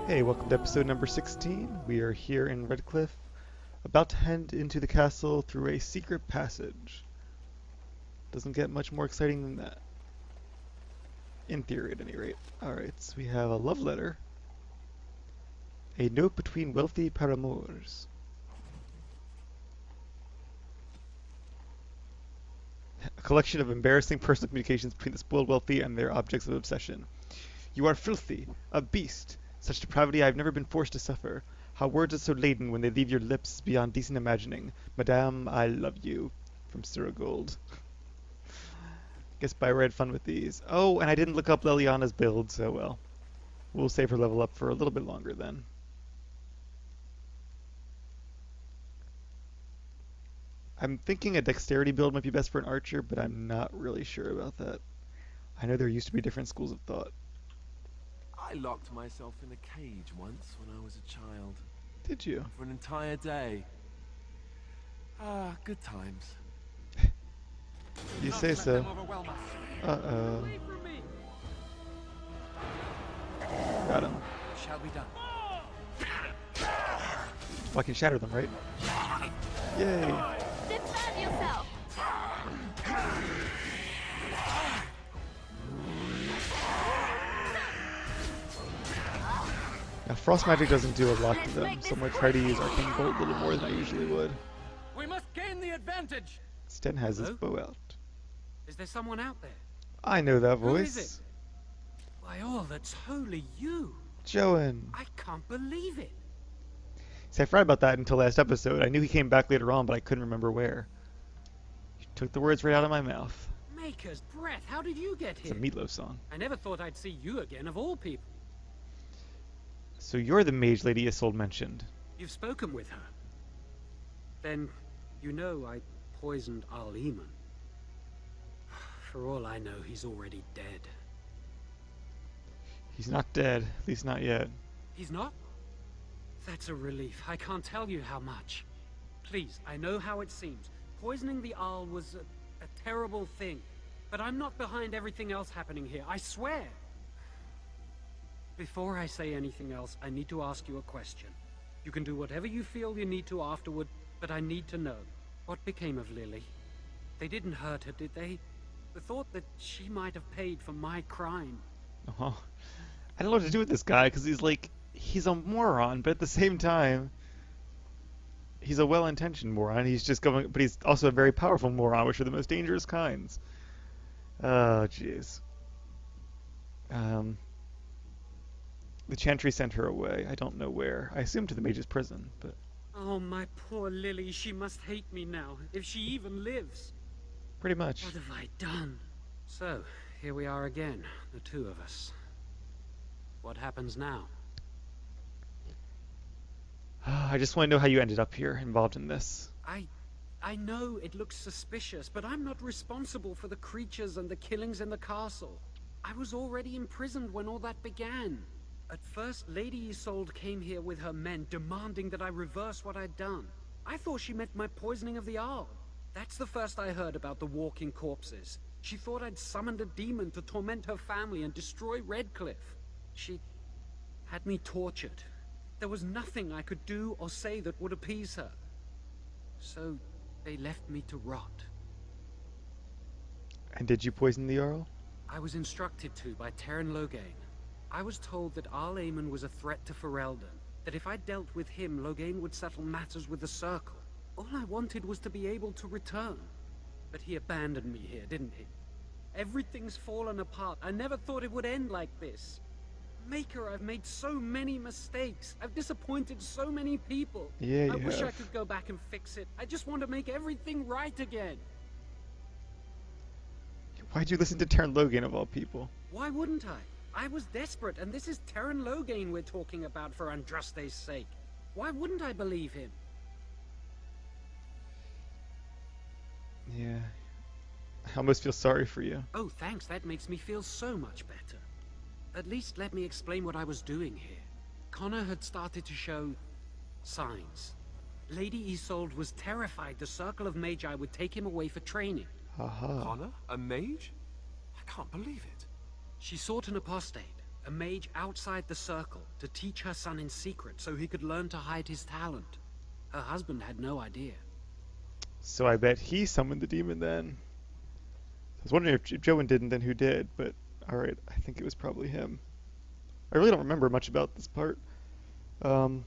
Hey, welcome to episode number 16. We are here in Redcliffe, about to head into the castle through a secret passage. Doesn't get much more exciting than that. In theory, at any rate. Alright, so we have a love letter. A note between wealthy paramours. A collection of embarrassing personal communications between the spoiled wealthy and their objects of obsession. You are filthy, a beast. Such depravity I have never been forced to suffer. How words are so laden when they leave your lips beyond decent imagining. Madame, I love you. From Suragold. Guess Byra had fun with these. Oh, and I didn't look up Liliana's build, so well. We'll save her level up for a little bit longer then. I'm thinking a dexterity build might be best for an archer, but I'm not really sure about that. I know there used to be different schools of thought. I locked myself in a cage once when I was a child. Did you? For an entire day. Ah, good times. You say so. Uh-oh. Got him. Shall be done. Fucking shatter them, right? Yay! Defend yourself! Now, frost magic doesn't do a lot to them, so I'm going to try to use Arcane Bolt a little more than I usually would. We must gain the advantage! Sten has his Hello? bow out. Is there someone out there? I know that Who voice. is it? By all that's holy, you! Jowan. I can't believe it! See, I forgot about that until last episode. I knew he came back later on, but I couldn't remember where. You took the words right out of my mouth. Maker's breath, how did you get It's a here? Meatloaf song. I never thought I'd see you again, of all people. So you're the mage lady Isolde mentioned. You've spoken with her. Then, you know I poisoned Al-Eamon. For all I know, he's already dead. He's not dead, at least not yet. He's not? That's a relief. I can't tell you how much. Please, I know how it seems. Poisoning the Arl was a terrible thing. But I'm not behind everything else happening here, I swear. Before I say anything else, I need to ask you a question. You can do whatever you feel you need to afterward, but I need to know. What became of Lily? They didn't hurt her, did they? The thought that she might have paid for my crime. Uh-huh. I don't know what to do with this guy, because he's a moron, but at the same time, he's a well-intentioned moron. He's just going, but he's also a very powerful moron, which are the most dangerous kinds. Oh, jeez. The Chantry sent her away. I don't know where. I assume to the mage's prison, but... Oh, my poor Lily, she must hate me now, if she even lives. Pretty much. What have I done? So, here we are again, the two of us. What happens now? I just want to know how you ended up here, involved in this. I know it looks suspicious, but I'm not responsible for the creatures and the killings in the castle. I was already imprisoned when all that began. At first, Lady Isolde came here with her men, demanding that I reverse what I'd done. I thought she meant my poisoning of the Arl. That's the first I heard about the walking corpses. She thought I'd summoned a demon to torment her family and destroy Redcliffe. She had me tortured. There was nothing I could do or say that would appease her. So, they left me to rot. And did you poison the Earl? I was instructed to by Terran Loghain. I was told that Al-Eamon was a threat to Ferelden, that if I dealt with him, Loghain would settle matters with the Circle. All I wanted was to be able to return. But he abandoned me here, didn't he? Everything's fallen apart. I never thought it would end like this. Maker, I've made so many mistakes. I've disappointed so many people. Yeah, I you wish I have. could go back and fix it. I just want to make everything right again. Why'd you listen to Terran Logan of all people? Why wouldn't I? I was desperate, and this is Terran Loghain we're talking about for Andraste's sake. Why wouldn't I believe him? Yeah. I almost feel sorry for you. Oh, thanks. That makes me feel so much better. At least let me explain what I was doing here. Connor had started to show signs. Lady Isolde was terrified the Circle of Magi would take him away for training. Haha. Connor? A mage? I can't believe it. She sought an apostate, A mage outside the circle to teach her son in secret so he could learn to hide his talent. Her husband had no idea. So I bet he summoned the demon then. I was wondering if Jowan didn't, then who did? But alright, I think it was probably him. I really don't remember much about this part. Arl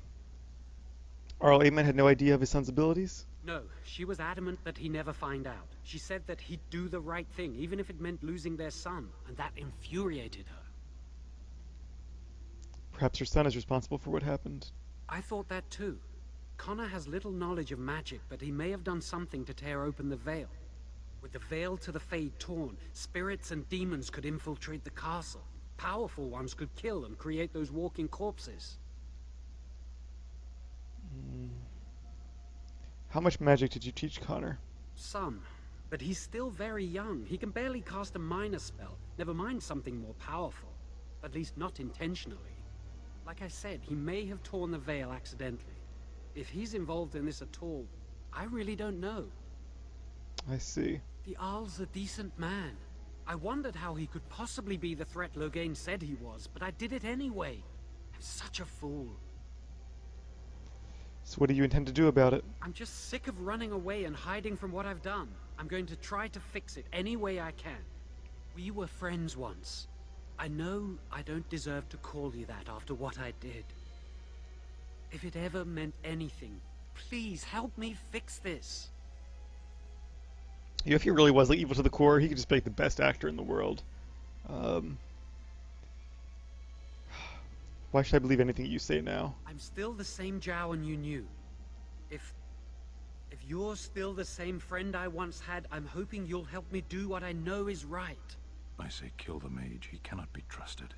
Amen had no idea of his son's abilities? No, she was adamant that he never find out. She said that he'd do the right thing, even if it meant losing their son, and that infuriated her. Perhaps her son is responsible for what happened. I thought that too. Connor has little knowledge of magic, but he may have done something to tear open the veil. With the veil to the Fade torn, spirits and demons could infiltrate the castle. Powerful ones could kill and create those walking corpses. How much magic did you teach Connor? Some. But he's still very young. He can barely cast a minor spell, never mind something more powerful. At least not intentionally. Like I said, he may have torn the veil accidentally. If he's involved in this at all, I really don't know. I see. The Arl's a decent man. I wondered how he could possibly be the threat Loghain said he was, but I did it anyway. I'm such a fool. So what do you intend to do about it? I'm just sick of running away and hiding from what I've done. I'm going to try to fix it any way I can. We were friends once. I know I don't deserve to call you that after what I did. If it ever meant anything, please help me fix this. You know, if he really was like evil to the core, he could just be like the best actor in the world. Why should I believe anything you say now? I'm still the same Jowan you knew. If you're still the same friend I once had, I'm hoping you'll help me do what I know is right. I say kill the mage. He cannot be trusted.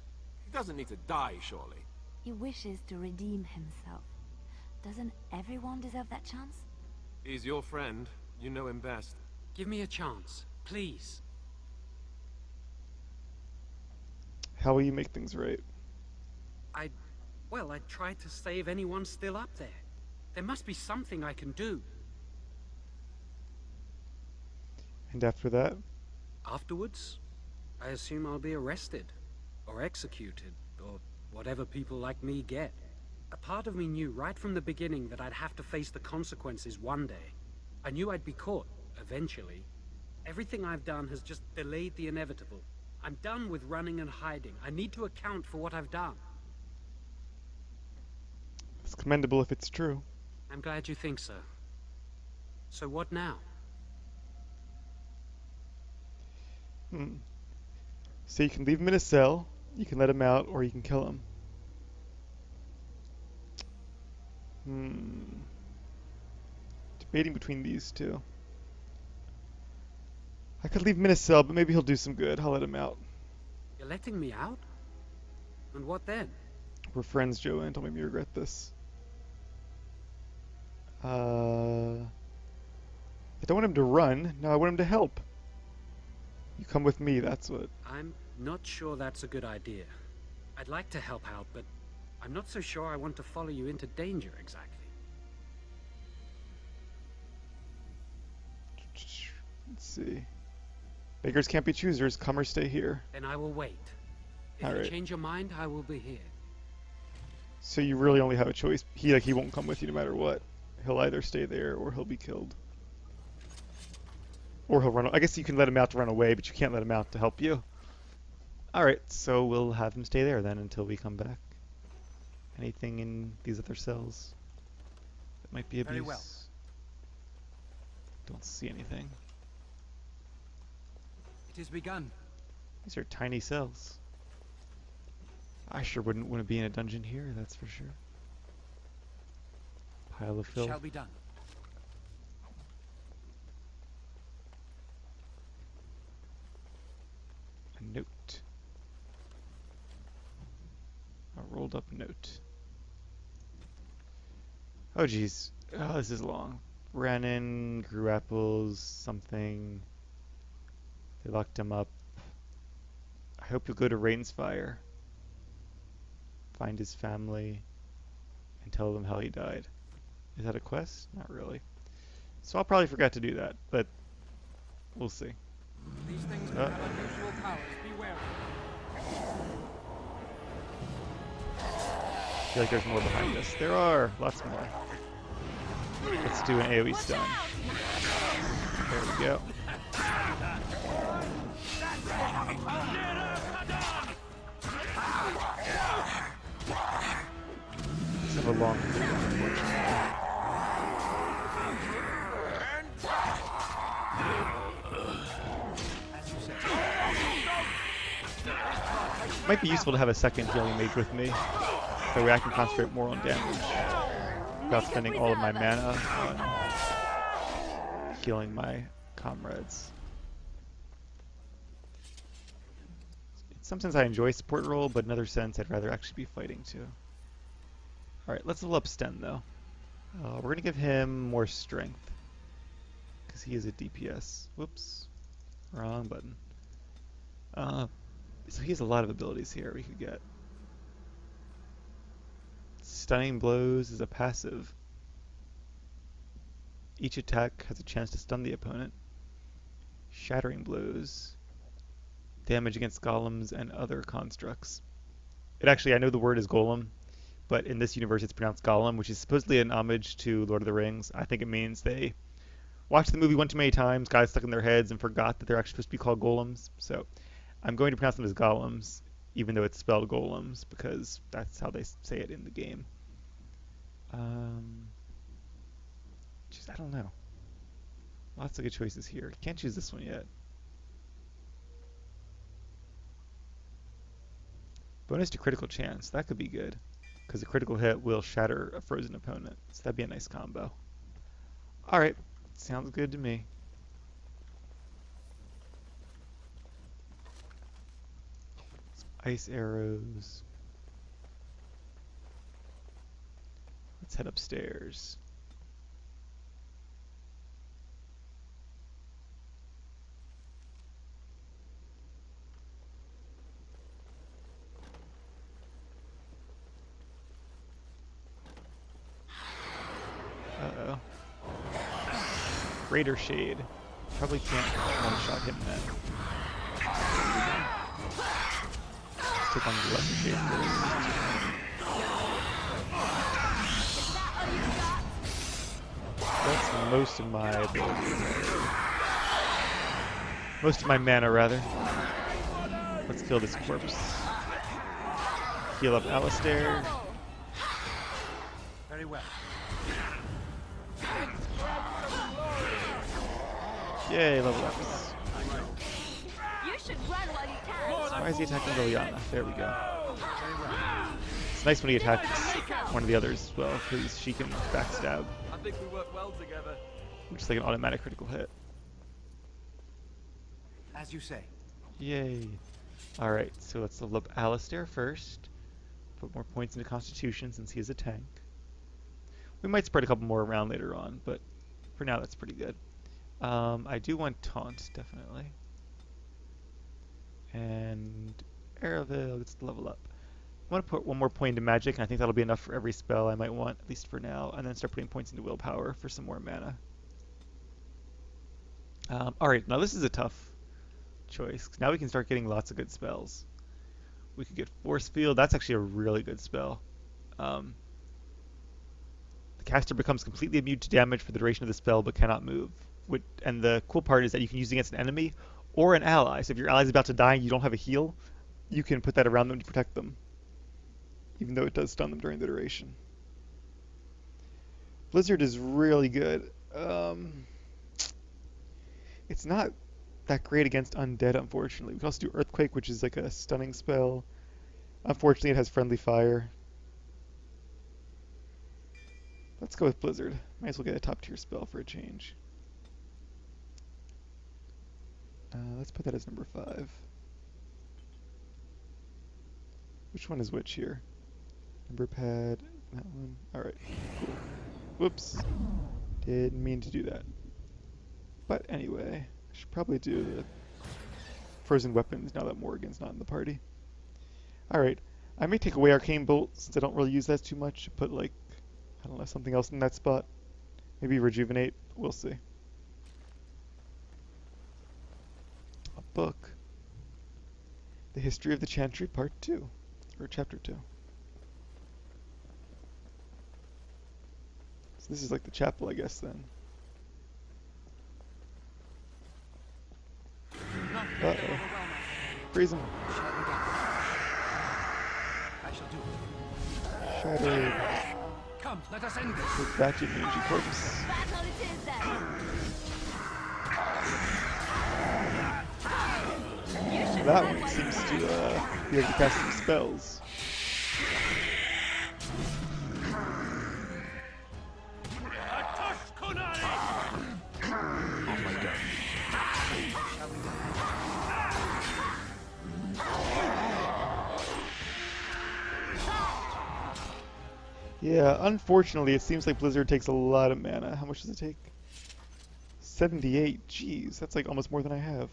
He doesn't need to die, surely. He wishes to redeem himself. Doesn't everyone deserve that chance? He's your friend. You know him best. Give me a chance, please. How will you make things right? I'd try to save anyone still up there. There must be something I can do. And after that? Afterwards, I assume I'll be arrested, or executed, or whatever people like me get. A part of me knew right from the beginning that I'd have to face the consequences one day. I knew I'd be caught, eventually. Everything I've done has just delayed the inevitable. I'm done with running and hiding. I need to account for what I've done. It's commendable if it's true. I'm glad you think so. So what now? So you can leave him in a cell, you can let him out, or you can kill him. Debating between these two. I could leave him in a cell, but maybe he'll do some good. I'll let him out. You're letting me out? And what then? We're friends, Jowan. Don't make me regret this. I don't want him to run. No, I want him to help. You come with me, that's what. I'm not sure that's a good idea. I'd like to help out, but I'm not so sure I want to follow you into danger exactly. Let's see. Beggars can't be choosers. Come or stay here. Then I will wait. If All you right. change your mind, I will be here. So you really only have a choice. He won't come with you no matter what. He'll either stay there or he'll be killed. Or he'll run. I guess you can let him out to run away, but you can't let him out to help you. Alright, so we'll have him stay there then until we come back. Anything in these other cells that might be abuse? Very well. Don't see anything. It has begun. These are tiny cells. I sure wouldn't want to be in a dungeon here, that's for sure. Pile of filth. Shall be done. A note. A rolled up note. Oh geez. Oh, this is long. Ran in, grew apples, something. They locked him up. I hope you'll go to Rain's Fire. Find his family and tell them how he died. Is that a quest? Not really. So I'll probably forget to do that, but we'll see. These things can have unusual powers. Be wary. feel like there's more behind us. There are lots more. Let's do an AoE stun. There we go. Let's have a long cooldown, unfortunately. Might be useful to have a second healing mage with me. That way I can concentrate more on damage without spending all of my mana on healing my comrades. In some sense I enjoy support role, but in another sense I'd rather actually be fighting too. Alright, let's level up Sten though. We're going to give him more strength, because he is a DPS. Whoops. Wrong button. So he has a lot of abilities here we could get. Stunning blows is a passive. Each attack has a chance to stun the opponent. Shattering blows. Damage against golems and other constructs. Actually, I know the word is golem, but in this universe it's pronounced golem, which is supposedly an homage to Lord of the Rings. I think it means they watched the movie one too many times, got it stuck in their heads, and forgot that they're actually supposed to be called golems. So I'm going to pronounce them as golems, even though it's spelled golems, because that's how they say it in the game. I don't know. Lots of good choices here. Can't choose this one yet. Bonus to critical chance. That could be good, because a critical hit will shatter a frozen opponent. So that'd be a nice combo. Alright. Sounds good to me. Some ice arrows. Let's head upstairs. Uh-oh. Greater Shade. Probably can't one-shot him then. Let's take on the Lesser Shade first. That's most of my abilities. Most of my mana, rather. Let's kill this corpse. Heal up Alistair. Very well. Yay, level ups. You should run while you can. Why is he attacking Liliana? There we go. It's nice when he attacks one of the others as well, because she can backstab. I think we work well together. Which is like an automatic critical hit. As you say. Yay. Alright, so let's level up Alistair first. Put more points into Constitution since he is a tank. We might spread a couple more around later on, but for now that's pretty good. I do want Taunt, definitely. And Aravale gets to level up. I want to put one more point into Magic, and I think that'll be enough for every spell I might want, at least for now, and then start putting points into Willpower for some more mana. Alright, now this is a tough choice. Now we can start getting lots of good spells. We could get Force Field. That's actually a really good spell. The caster becomes completely immune to damage for the duration of the spell, but cannot move. And the cool part is that you can use it against an enemy or an ally. So if your ally's about to die and you don't have a heal, you can put that around them to protect them, even though it does stun them during the duration. Blizzard is really good. It's not that great against undead, unfortunately. We can also do Earthquake, which is like a stunning spell. Unfortunately, it has friendly fire. Let's go with Blizzard. Might as well get a top tier spell for a change. Let's put that as number 5. Which one is which here? Number pad, that one. Alright, cool. Whoops. Didn't mean to do that. But anyway, I should probably do the frozen weapons now that Morrigan's not in the party. Alright, I may take away Arcane Bolt since I don't really use that too much. Put like, I don't know, something else in that spot. Maybe Rejuvenate, we'll see. A book. The History of the Chantry Part 2, or Chapter 2. this is like the chapel, I guess, then. Uh-oh. Freeze him. I shall do it. Shattered. Come, let us end this. Take that, you mangy corpse. Battle it is then. That one seems to be able to cast some spells. Oh my god. Yeah, unfortunately, it seems like Blizzard takes a lot of mana. How much does it take? 78. Jeez, that's like almost more than I have.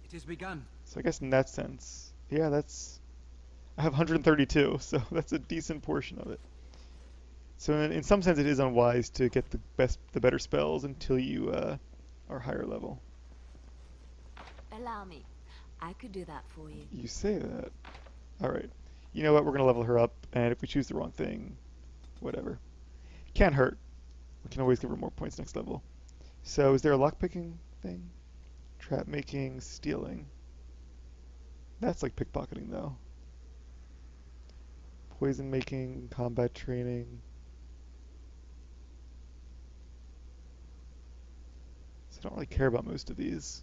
It is begun. So I guess in that sense, yeah, that's... I have 132, so that's a decent portion of it. So in some sense, it is unwise to get the better spells until you are higher level. Allow me. I could do that for you. You say that. Alright. You know what, we're going to level her up, and if we choose the wrong thing, whatever. Can't hurt. We can always give her more points next level. So is there a lockpicking thing? Trap making, stealing. That's like pickpocketing though. Poison making, combat training. So I don't really care about most of these.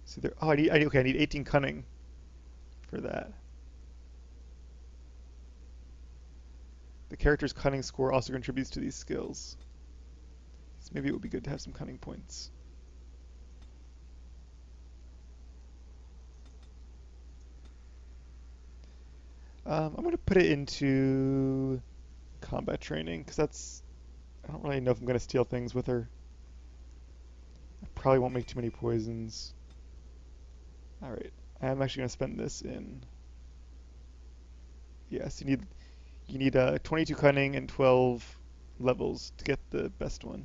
So there. Oh, okay. I need 18 cunning for that. The character's cunning score also contributes to these skills. So maybe it would be good to have some cunning points. I'm going to put it into combat training, because that's... I don't really know if I'm going to steal things with her. I probably won't make too many poisons. Alright, I'm actually going to spend this in... Yes, you need 22 cunning and 12 levels to get the best one.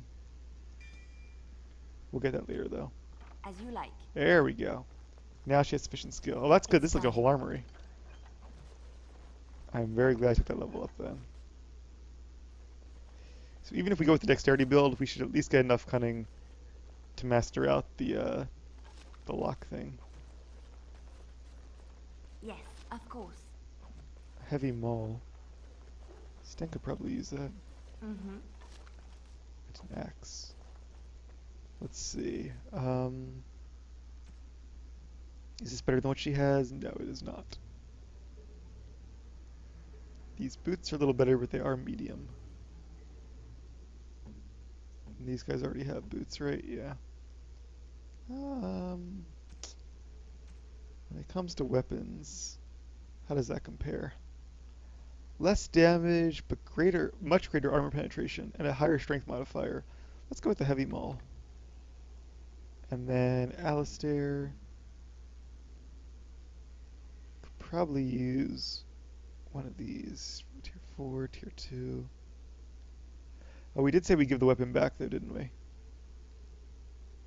We'll get that later, though. As you like. There we go. Now she has sufficient skill. Oh, that's good. This is like a whole armory. I'm very glad I took that level up then. So even if we go with the dexterity build, we should at least get enough cunning to master out the lock thing. Yes, of course. Heavy maul. Sten could probably use that. Mm-hmm. It's an axe. Let's see. Is this better than what she has? No, it is not. These boots are a little better, but they are medium. And these guys already have boots, right? Yeah. When it comes to weapons, how does that compare? Less damage, but much greater armor penetration, and a higher strength modifier. Let's go with the heavy maul. And then Alistair could probably use one of these. Tier 4, Tier 2. Oh, we did say we give the weapon back though, didn't we?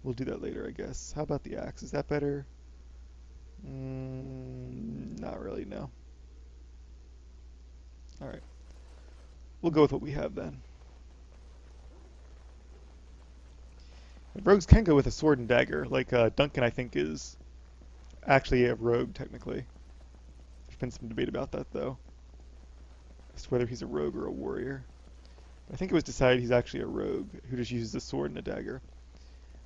We'll do that later, I guess. How about the axe? Is that better? Not really, no. Alright. We'll go with what we have then. And rogues can go with a sword and dagger, like Duncan I think is actually a rogue technically. There's been some debate about that though. As to whether he's a rogue or a warrior. But I think it was decided he's actually a rogue who just uses a sword and a dagger.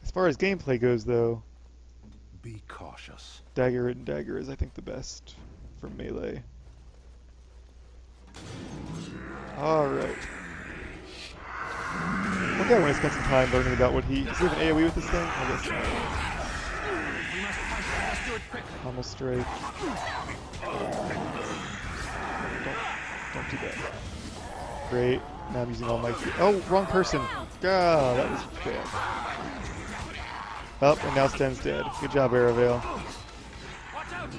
As far as gameplay goes though, Be cautious. dagger and dagger is I think the best for melee. Alright. One guy want to spend some time learning about what he... Does he have an AoE with this thing? I guess not. We must fight. Let us do it quickly. Pommel strike. Don't do that. Great. Now I'm using all my... Oh, wrong person. God, that was bad. Oh, and now Sten's dead. Good job, Aravale. Watch out!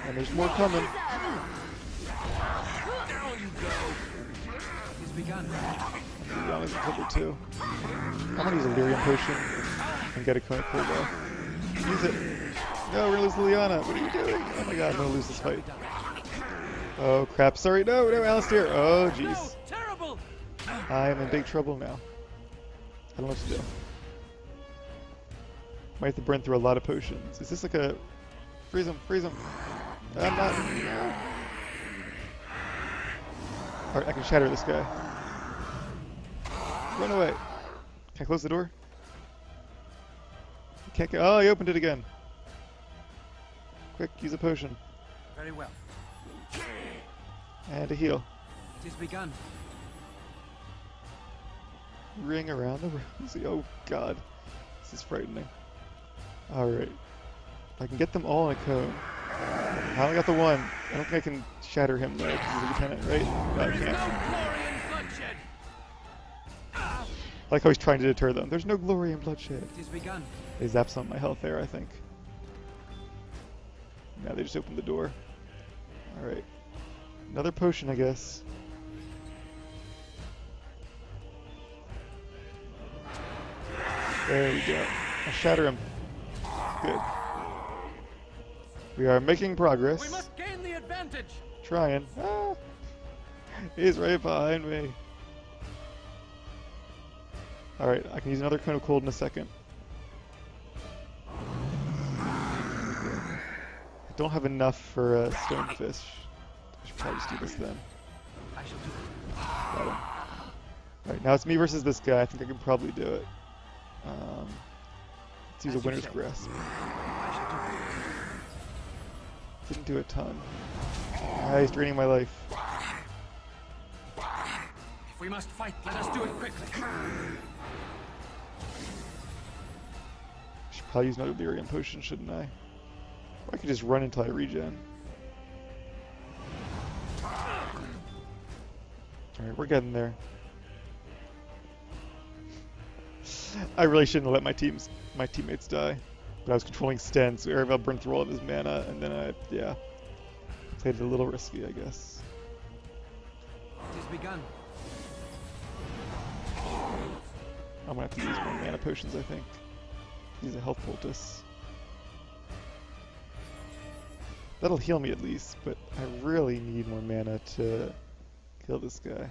And there's more coming. Down you go. It is begun. Young is cover too. I'm gonna use a Lyrium potion and get a critical though. Use it. No, we're gonna lose Liliana. What are you doing? Oh my god, I'm gonna lose this fight. Oh crap, sorry, no, Alistair. Oh jeez. Terrible! I am in big trouble now. I don't know what to do. Might have to burn through a lot of potions. Is this like a... Freeze him, freeze him. I'm not... Alright, I can shatter this guy. Run away. Can I close the door? Can't get... Oh, he opened it again. Quick, use a potion. Very well. And a heal. It is begun. Ring around the rosy. Oh god. This is frightening. Alright. I can get them all in a cone. I only got the one. I don't think I can shatter him though, because he's a lieutenant, right? No, I can't. I like how he's trying to deter them. There's no glory in bloodshed. It is begun. They zapped some of my health there, I think. Now they just opened the door. Alright. Another potion, I guess. There we go. I'll shatter him. Good. We are making progress. We must gain the advantage. Trying. Ah! He's right behind me. Alright, I can use another cone of cold in a second. I don't have enough for a stonefish. I should probably just do this then. I shall do it. Got him. Alright, now it's me versus this guy. I think I can probably do it. Let's use a winner's grasp. I shall do it. Didn't do a ton. Ah, he's draining my life. If we must fight, let us do it quickly. Should probably use another Lyrium potion, shouldn't I? Or I could just run until I regen. Alright, we're getting there. I really shouldn't have let my teammates die. But I was controlling Sten, so Aravel burned through all of his mana, and then I, yeah, played it a little risky, I guess. It is begun. I'm gonna have to use more mana potions, I think. Use a health poultice. That'll heal me at least, but I really need more mana to kill this guy.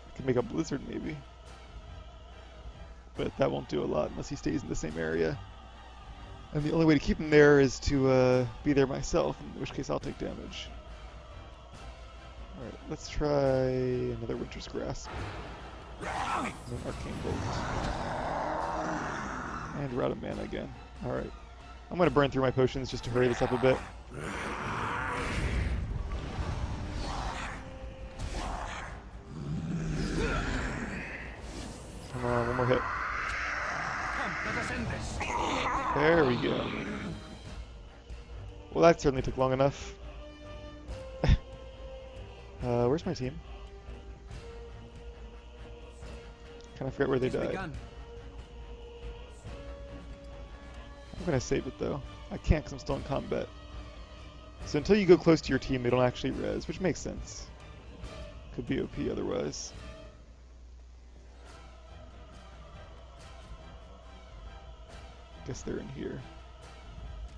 I can make a blizzard maybe. But that won't do a lot unless he stays in the same area. And the only way to keep him there is to be there myself, in which case I'll take damage. Alright, let's try another Winter's Grasp. And an Arcane Bolt. And we're out of mana again. Alright. I'm going to burn through my potions just to hurry this up a bit. Come on, one more hit. Come, let us end this. There we go. Well, that certainly took long enough. Where's my team? Kind of forget where they It is died. begun. I'm gonna save it though. I can't because I'm still in combat. So until you go close to your team, they don't actually res, which makes sense. Could be OP otherwise. Guess they're in here.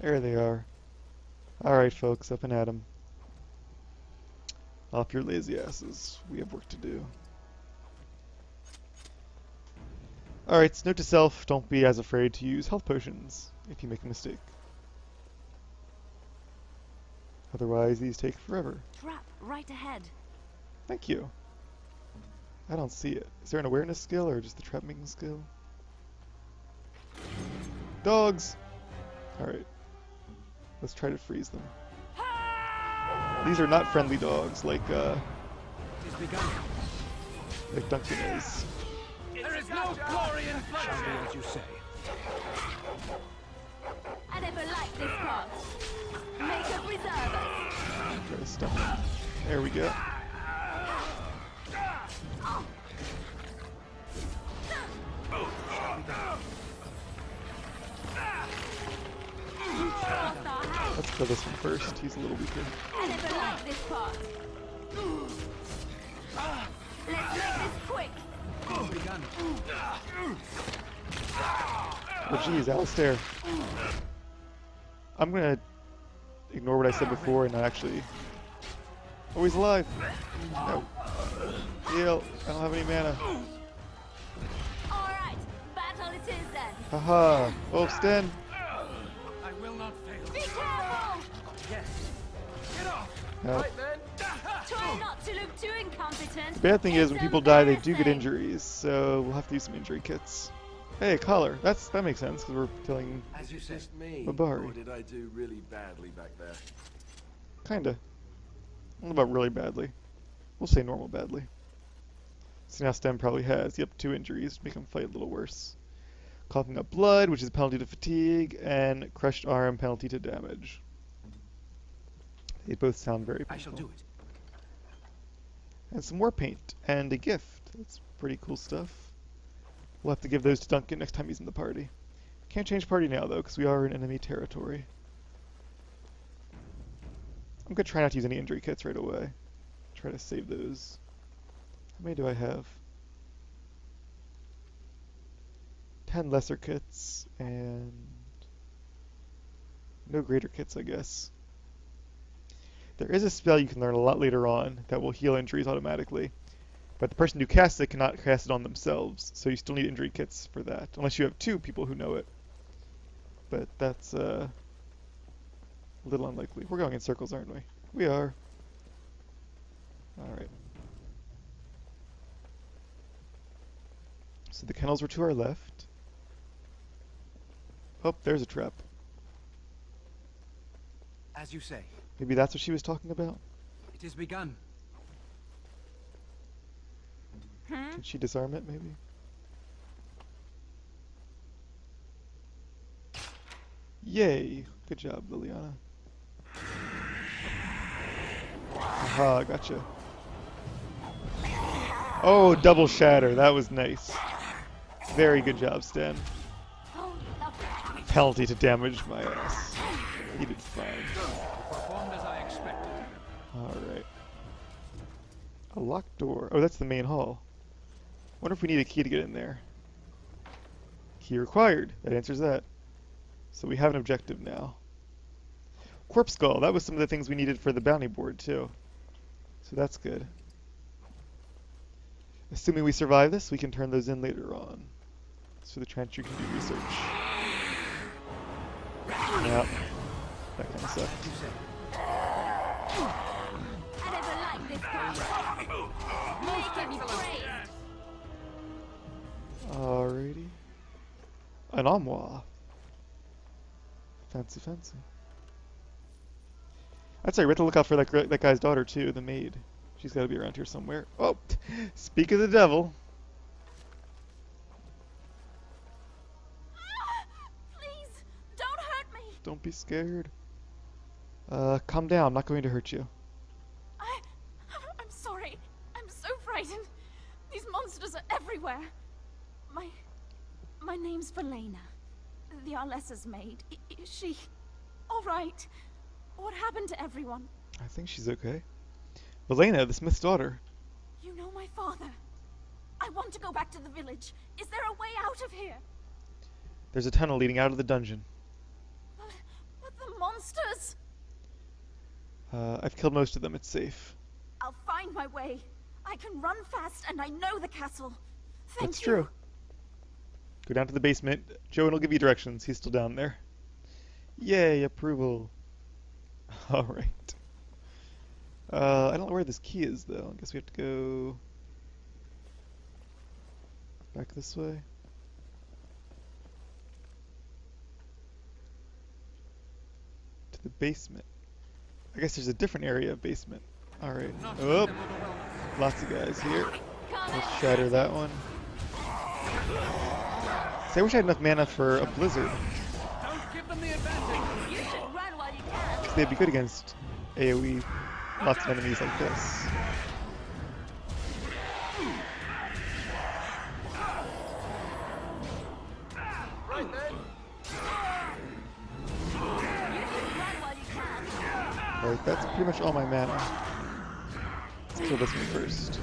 There they are. Alright folks, up and at 'em. Off your lazy asses. We have work to do. Alright, note to self, don't be as afraid to use health potions if you make a mistake. Otherwise, these take forever. Trap right ahead. Thank you. I don't see it. Is there an awareness skill or just the trap making skill? Dogs! Alright. Let's try to freeze them. These are not friendly dogs like It is begun. Duncan is. There is no glory in Shall bloodshed. be as you say. I never liked this part. Make a preserve us. Try to stun them. There we go. Let's kill this one first. He's a little weaker. I never liked this part. Let's make this quick. It is begun. Oh jeez, Alistair. I'm gonna ignore what I said before and not actually... Oh, he's alive! No. Heal. I don't have any mana. Alright, battle it is then. Haha. Oh, Sten. I will not fail. Be careful! Yes. Get off! No. Right then. Try not to look too incompetent. The bad thing is when It's people die, they do get embarrassing. injuries, so we'll have to use some injury kits. Hey, a collar. That makes sense because we're killing As you It's said. just me. Babari. Or did I do really badly back there? kinda. I don't know about really badly. We'll say normal badly. So now Stem probably has, yep, 2 injuries, make him fight a little worse. Coughing up blood, which is a penalty to fatigue, and crushed arm, penalty to damage. They both sound very painful. I shall do it. And some war paint, and a gift. That's pretty cool stuff. We'll have to give those to Duncan next time he's in the party. Can't change party now, though, because we are in enemy territory. I'm going to try not to use any injury kits right away. Try to save those. How many do I have? 10 lesser kits, and no greater kits, I guess. There is a spell you can learn a lot later on that will heal injuries automatically, but the person who casts it cannot cast it on themselves, so you still need injury kits for that, unless you have 2 people who know it. But that's a little unlikely. We're going in circles, aren't we? We are. Alright. So the kennels were to our left. Oh, there's a trap. As you say. Maybe that's what she was talking about? It is begun. Can she disarm it, maybe? Yay! Good job, Liliana. Aha, gotcha. Oh, double shatter. That was nice. Very good job, Stan. Oh, lovely. Penalty to damage my ass. He did fine. Performed as I expected. Alright. A locked door. Oh, that's the main hall. Wonder if we need a key to get in there. Key required. That answers that. So we have an objective now. Corpse skull. That was some of the things we needed for the bounty board, too. So that's good. Assuming we survive this, we can turn those in later on. So the trench you can do research. Yep. That kind of stuff. I never liked this part. Make me praised. Alrighty. An armoire. Fancy, fancy. I'd say we have to look out for that guy's daughter too, the maid. She's got to be around here somewhere. Oh, speak of the devil. Please, don't hurt me. Don't be scared. Calm down. I'm not going to hurt you. I'm sorry. I'm so frightened. These monsters are everywhere. My name's Valena. The Arlessa's maid. Is she all right? What happened to everyone? I think she's okay. Valena, the Smith's daughter. You know my father. I want to go back to the village. Is there a way out of here? There's a tunnel leading out of the dungeon. But the monsters! I've killed most of them. It's safe. I'll find my way. I can run fast and I know the castle. Thank That's you. true. Go down to the basement. Jowan will give you directions. He's still down there. Yay, approval. Alright. I don't know where this key is, though. I guess we have to go back this way. To the basement. I guess there's a different area of basement. Alright. Oh! Lots of guys here. Let's shatter that one. See, I wish I had enough mana for a blizzard. Don't give them the advantage. You should run while you can. They'd be good against AoE. Lots of enemies like this. Right then. You should run while you can. Alright, that's pretty much all my mana. Let's kill this one first.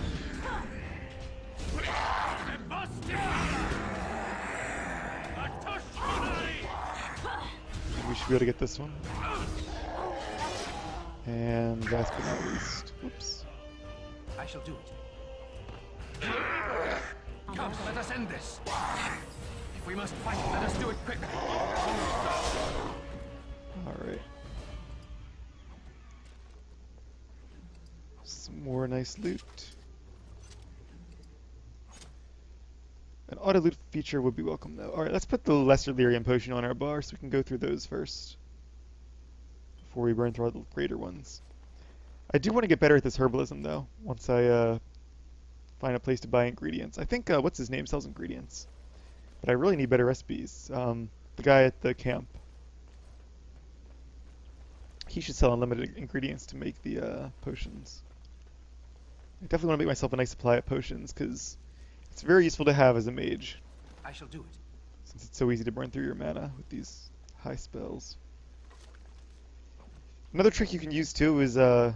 be able to get this one. And last but not least, whoops. I shall do it. Come, let us end this. If we must fight, let us do it quickly. Alright. Some more nice loot. An auto loot feature would be welcome though. Alright, let's put the lesser lyrium potion on our bar so we can go through those first. Before we burn through all the greater ones. I do want to get better at this herbalism though, once I find a place to buy ingredients. I think, what's his name sells ingredients. But I really need better recipes. The guy at the camp. He should sell unlimited ingredients to make the potions. I definitely want to make myself a nice supply of potions, because it's very useful to have as a mage. I shall do it. Since it's so easy to burn through your mana with these high spells. Another trick you can use too is you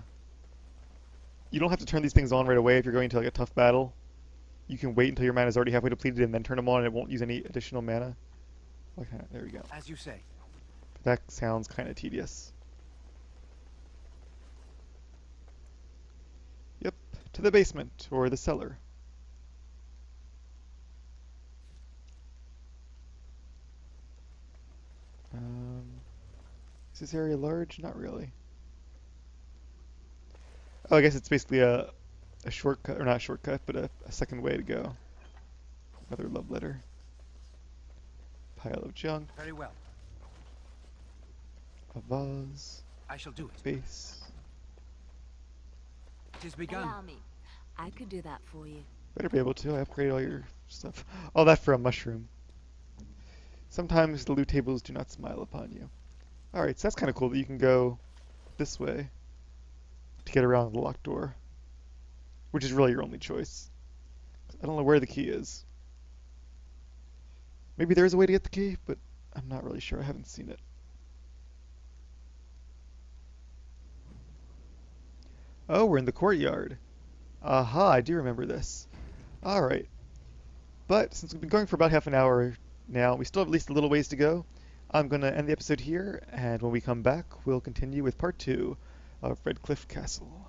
don't have to turn these things on right away if you're going to like a tough battle. You can wait until your mana is already halfway depleted and then turn them on and it won't use any additional mana. Okay, there we go. As you say. That sounds kind of tedious. Yep, to the basement or the cellar. Is this area large? Not really. Oh, I guess it's basically a shortcut, or not a shortcut, but a second way to go. Another love letter. Pile of junk. Very well. A vase. I shall do it. Base. It is begun. Allow me. I could do that for you. Better be able to. I upgrade all your stuff. All that for a mushroom. Sometimes the loot tables do not smile upon you. Alright, so that's kind of cool that you can go this way to get around the locked door. Which is really your only choice. I don't know where the key is. Maybe there's a way to get the key, but I'm not really sure. I haven't seen it. Oh, we're in the courtyard. Aha, I do remember this. Alright. But since we've been going for about half an hour now, we still have at least a little ways to go. I'm going to end the episode here, and when we come back, we'll continue with part 2 of Redcliffe Castle.